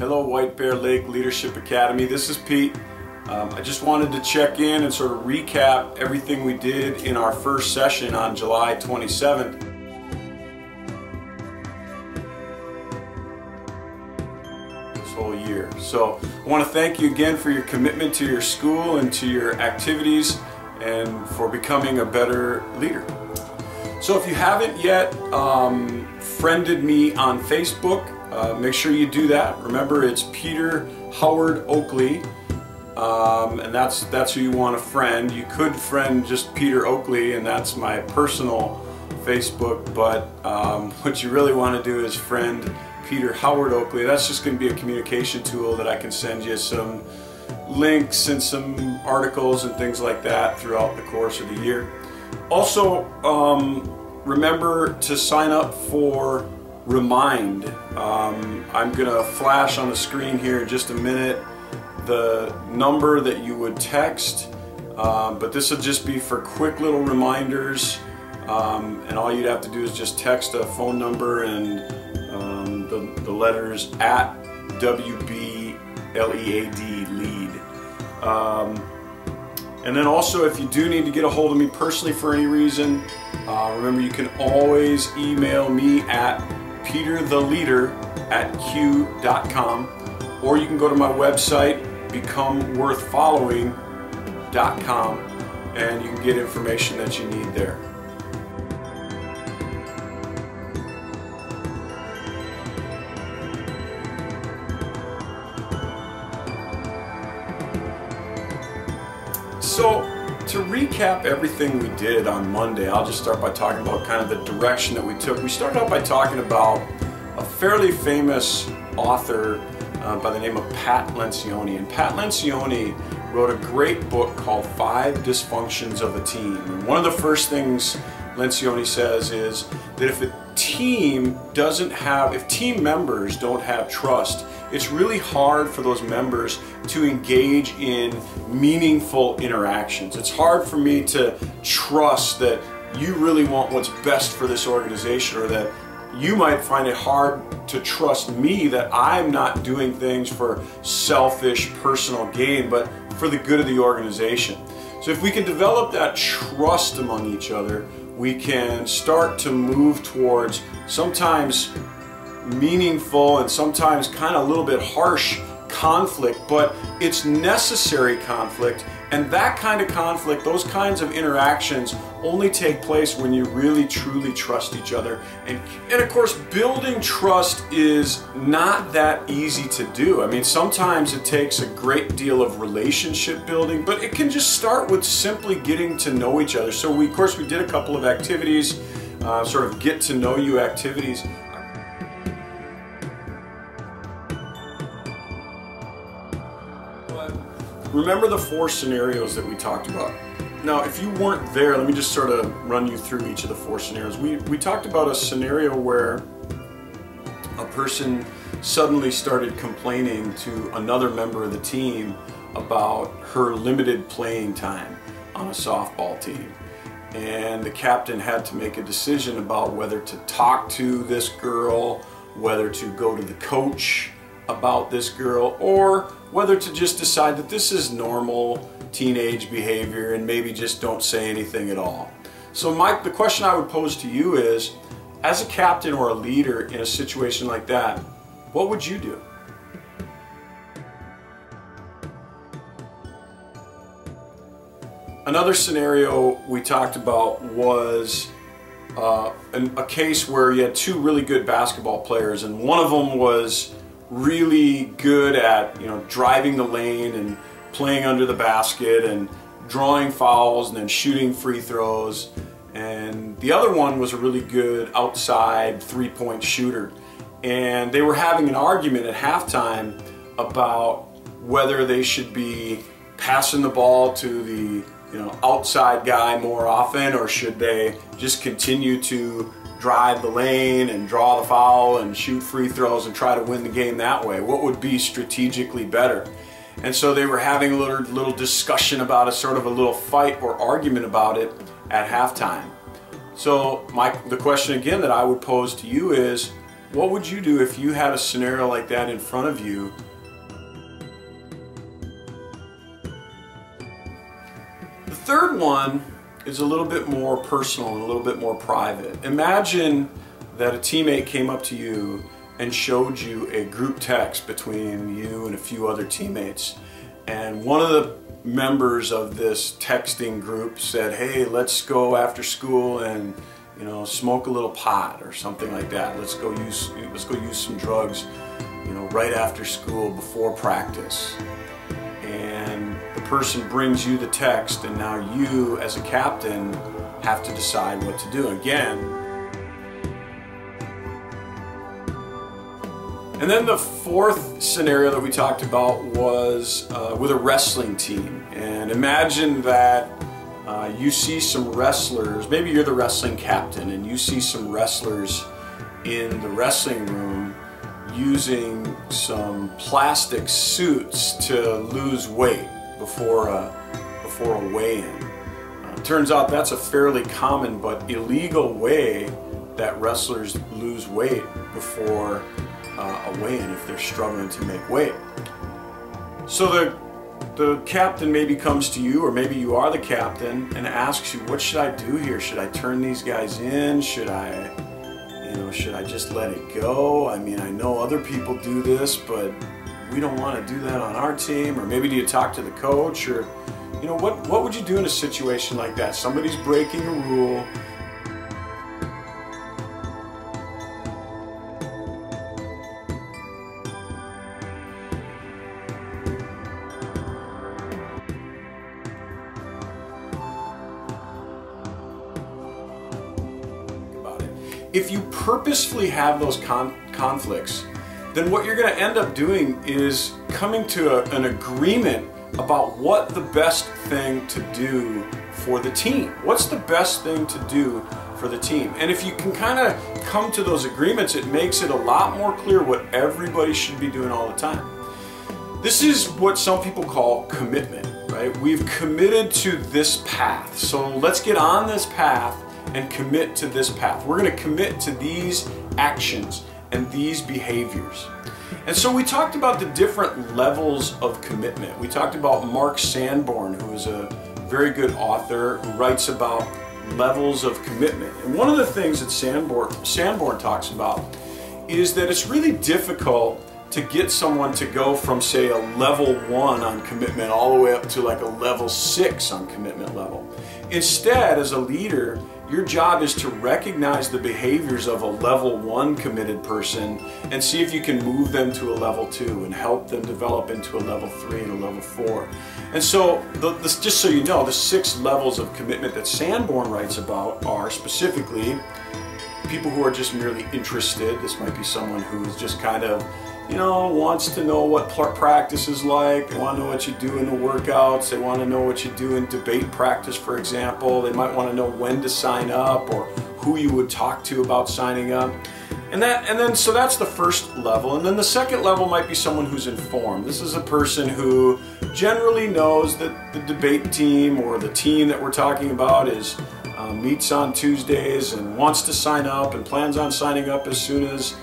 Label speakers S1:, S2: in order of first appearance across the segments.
S1: Hello, White Bear Lake Leadership Academy. This is Pete. I just wanted to check in and sort of recap everything we did in our first session on July 27th. This whole year. So I want to thank you again for your commitment to your school and to your activities and for becoming a better leader. So if you haven't yet friended me on Facebook, make sure you do that. Remember, it's Peter Howard Ockuly, and that's who you want to friend. You could friend just Peter Ockuly, and that's my personal Facebook, but what you really want to do is friend Peter Howard Ockuly. That's just going to be a communication tool that I can send you some links and some articles and things like that throughout the course of the year. Also, remember to sign up for Remind. I'm going to flash on the screen here in just a minute the number that you would text, but this will just be for quick little reminders, and all you'd have to do is just text a phone number and the letters at WBLEAD, lead. And then also, if you do need to get a hold of me personally for any reason, remember you can always email me at petertheleader@q.com, or you can go to my website becomeworthfollowing.com and you can get information that you need there. So to recap everything we did on Monday, I'll just start by talking about kind of the direction that we took. We started out by talking about a fairly famous author by the name of Pat Lencioni. And Pat Lencioni wrote a great book called 5 Dysfunctions of a Team. And one of the first things Lencioni says is that if team members don't have trust, it's really hard for those members to engage in meaningful interactions. It's hard for me to trust that you really want what's best for this organization, or that you might find it hard to trust me that I'm not doing things for selfish personal gain, but for the good of the organization. So if we can develop that trust among each other, we can start to move towards sometimes meaningful and sometimes kind of a little bit harsh conflict, but it's necessary conflict. And that kind of conflict, those kinds of interactions only take place when you really truly trust each other. And of course, building trust is not that easy to do. I mean, sometimes it takes a great deal of relationship building, but it can just start with simply getting to know each other. So of course we did a couple of activities, sort of get to know you activities. Remember the 4 scenarios that we talked about. Now, if you weren't there, let me just sort of run you through each of the 4 scenarios. We talked about a scenario where a person suddenly started complaining to another member of the team about her limited playing time on a softball team. And the captain had to make a decision about whether to talk to this girl, whether to go to the coach about this girl, or whether to just decide that this is normal teenage behavior and maybe just don't say anything at all. So the question I would pose to you is, as a captain or a leader in a situation like that, what would you do? Another scenario we talked about was a case where you had 2 really good basketball players, and one of them was really good at, driving the lane and playing under the basket and drawing fouls and then shooting free throws, and the other one was a really good outside 3-point shooter. And they were having an argument at halftime about whether they should be passing the ball to the outside guy more often, or should they just continue to drive the lane and draw the foul and shoot free throws and try to win the game that way. What would be strategically better? And so they were having a little discussion about it, sort of a little fight or argument about it at halftime. So the question again that I would pose to you is, What would you do if you had a scenario like that in front of you? The third one is a little bit more personal and a little bit more private. Imagine that a teammate came up to you and showed you a group text between you and a few other teammates, and one of the members of this texting group said, hey, let's go after school and smoke a little pot or something like that. Let's go use some drugs, right after school before practice. And the person brings you the text, and now you as a captain have to decide what to do. Again. And then the fourth scenario that we talked about was with a wrestling team. And imagine that you see some wrestlers, maybe you're the wrestling captain, and you see some wrestlers in the wrestling room using some plastic suits to lose weight before a weigh-in. Turns out that's a fairly common but illegal way that wrestlers lose weight before a weigh-in if they're struggling to make weight. So the captain maybe comes to you, or maybe you are the captain, and asks you, what should I do here? Should I turn these guys in? Should I just let it go? I mean, I know other people do this, but we don't want to do that on our team. Or maybe do you talk to the coach? Or, what would you do in a situation like that? Somebody's breaking a rule. If you purposefully have those conflicts, then what you're going to end up doing is coming to an agreement about what the best thing to do for the team. What's the best thing to do for the team? And if you can kind of come to those agreements, it makes it a lot more clear what everybody should be doing all the time. This is what some people call commitment, right? We've committed to this path, so let's get on this path and commit to this path. We're going to commit to these actions and these behaviors. And so we talked about the different levels of commitment. We talked about Mark Sanborn, who is a very good author who writes about levels of commitment. And one of the things that Sanborn talks about is that it's really difficult to get someone to go from, say, a level 1 on commitment all the way up to like a level 6 on commitment level. Instead, as a leader, your job is to recognize the behaviors of a level 1 committed person and see if you can move them to a level 2 and help them develop into a level 3 and a level 4. And so, just so you know, the 6 levels of commitment that Sanborn writes about are specifically people who are just merely interested. This might be someone who's just kind of, wants to know what practice is like. They want to know what you do in the workouts. They want to know what you do in debate practice, for example. They might want to know when to sign up or who you would talk to about signing up. So that's the first level. And then the second level might be someone who's informed. This is a person who generally knows that the debate team or the team that we're talking about meets on Tuesdays and wants to sign up and plans on signing up as soon as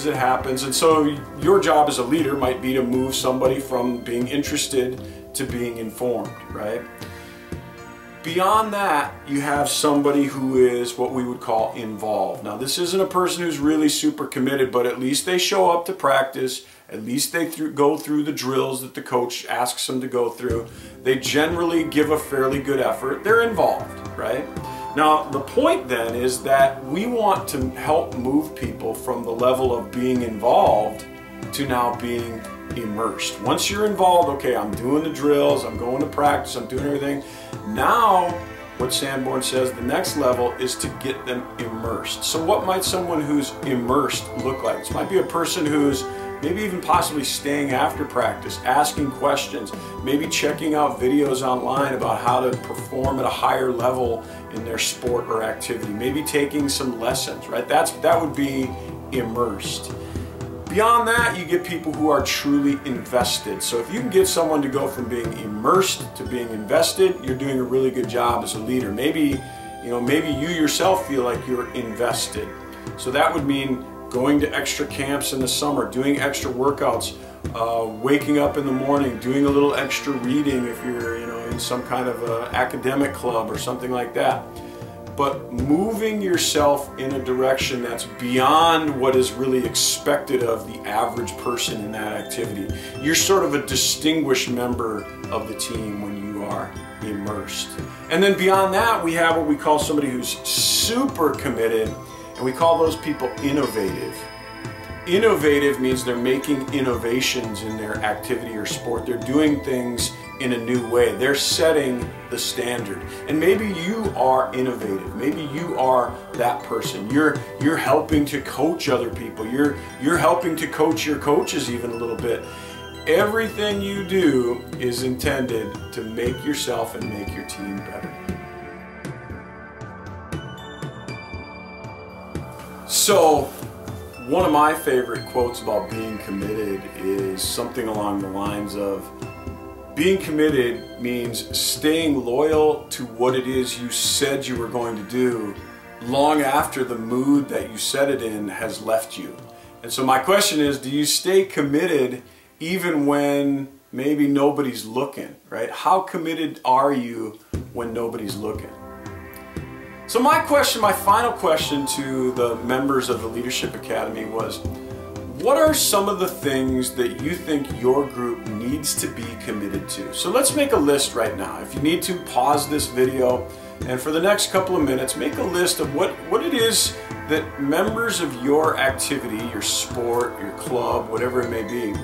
S1: it happens. And so your job as a leader might be to move somebody from being interested to being informed, right? Beyond that, you have somebody who is what we would call involved. Now, this isn't a person who's really super committed, but at least they show up to practice. At least they go through the drills that the coach asks them to go through. They generally give a fairly good effort. They're involved, right? Now, the point then is that we want to help move people from the level of being involved to now being immersed. Once you're involved, okay, I'm doing the drills, I'm going to practice, I'm doing everything. Now, what Sanborn says, the next level is to get them immersed. So what might someone who's immersed look like? This might be a person who's maybe even possibly staying after practice, asking questions, maybe checking out videos online about how to perform at a higher level in their sport or activity, maybe taking some lessons, right? That would be immersed. Beyond that, you get people who are truly invested. So if you can get someone to go from being immersed to being invested, you're doing a really good job as a leader. Maybe you yourself feel like you're invested. So that would mean going to extra camps in the summer, doing extra workouts, waking up in the morning, doing a little extra reading if you're in some kind of academic club or something like that. But moving yourself in a direction that's beyond what is really expected of the average person in that activity. You're sort of a distinguished member of the team when you are immersed. And then beyond that, we have what we call somebody who's super committed, and we call those people innovative. Innovative means they're making innovations in their activity or sport. They're doing things in a new way. They're setting the standard. And maybe you are innovative. Maybe you are that person. You're helping to coach other people. You're helping to coach your coaches even a little bit. Everything you do is intended to make yourself and make your team better. So, one of my favorite quotes about being committed is something along the lines of, being committed means staying loyal to what it is you said you were going to do long after the mood that you said it in has left you. And so my question is, do you stay committed even when maybe nobody's looking, right? How committed are you when nobody's looking? So my final question to the members of the Leadership Academy was, what are some of the things that you think your group needs to be committed to? So let's make a list right now. If you need to, pause this video, and for the next couple of minutes, make a list of what it is that members of your activity, your sport, your club, whatever it may be,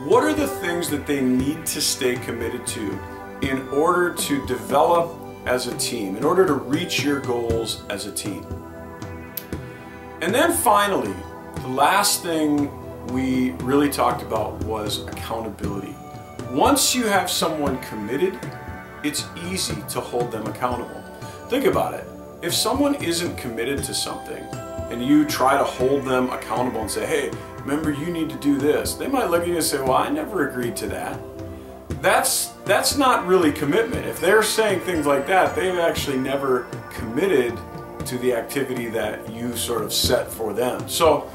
S1: what are the things that they need to stay committed to in order to develop as a team, in order to reach your goals as a team? And then finally, the last thing we really talked about was accountability. Once you have someone committed, it's easy to hold them accountable. Think about it. If someone isn't committed to something and you try to hold them accountable and say, hey, remember you need to do this, they might look at you and say, well, I never agreed to that. That's not really commitment. If they're saying things like that, they've actually never committed to the activity that you sort of set for them. So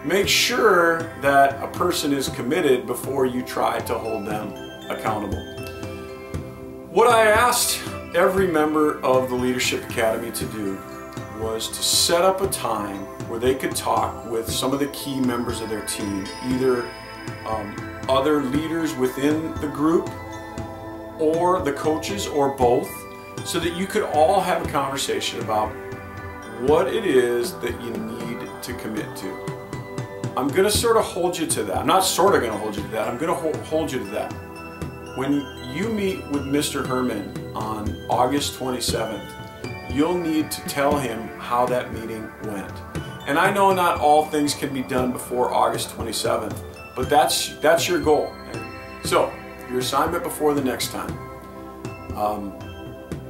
S1: make sure that a person is committed before you try to hold them accountable. What I asked every member of the Leadership Academy to do was to set up a time where they could talk with some of the key members of their team, either other leaders within the group or the coaches or both, so that you could all have a conversation about what it is that you need to commit to. I'm going to sort of hold you to that. I'm not sort of going to hold you to that. I'm going to hold you to that. When you meet with Mr. Herman on August 27th, you'll need to tell him how that meeting went. And I know not all things can be done before August 27th, but that's your goal. So, your assignment before the next time.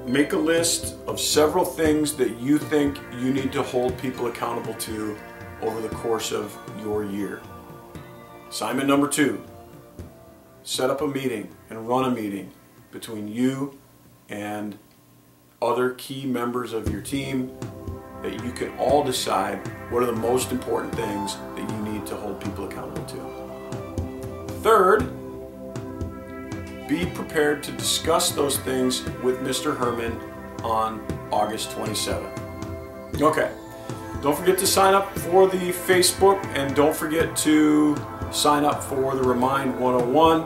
S1: Make a list of several things that you think you need to hold people accountable to over the course of your year. Assignment number 2, set up a meeting and run a meeting between you and other key members of your team that you can all decide what are the most important things that you need to hold people accountable to. Third, be prepared to discuss those things with Mr. Herman on August 27th. Okay. Don't forget to sign up for the Facebook, and don't forget to sign up for the Remind 101.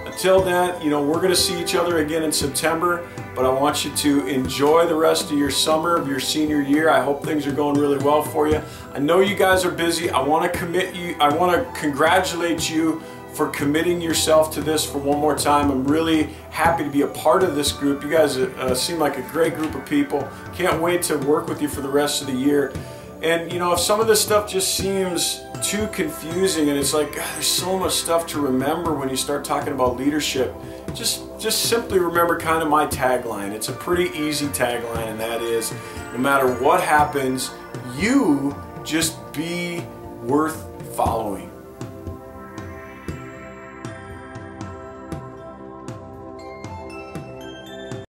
S1: Until then, we're going to see each other again in September, but I want you to enjoy the rest of your summer, of your senior year. I hope things are going really well for you. I know you guys are busy. I want to congratulate you for committing yourself to this for one more time. I'm really happy to be a part of this group. You guys seem like a great group of people. Can't wait to work with you for the rest of the year. And if some of this stuff just seems too confusing and it's like, God, there's so much stuff to remember when you start talking about leadership, just simply remember kind of my tagline. It's a pretty easy tagline, and that is, no matter what happens, you just be worth following.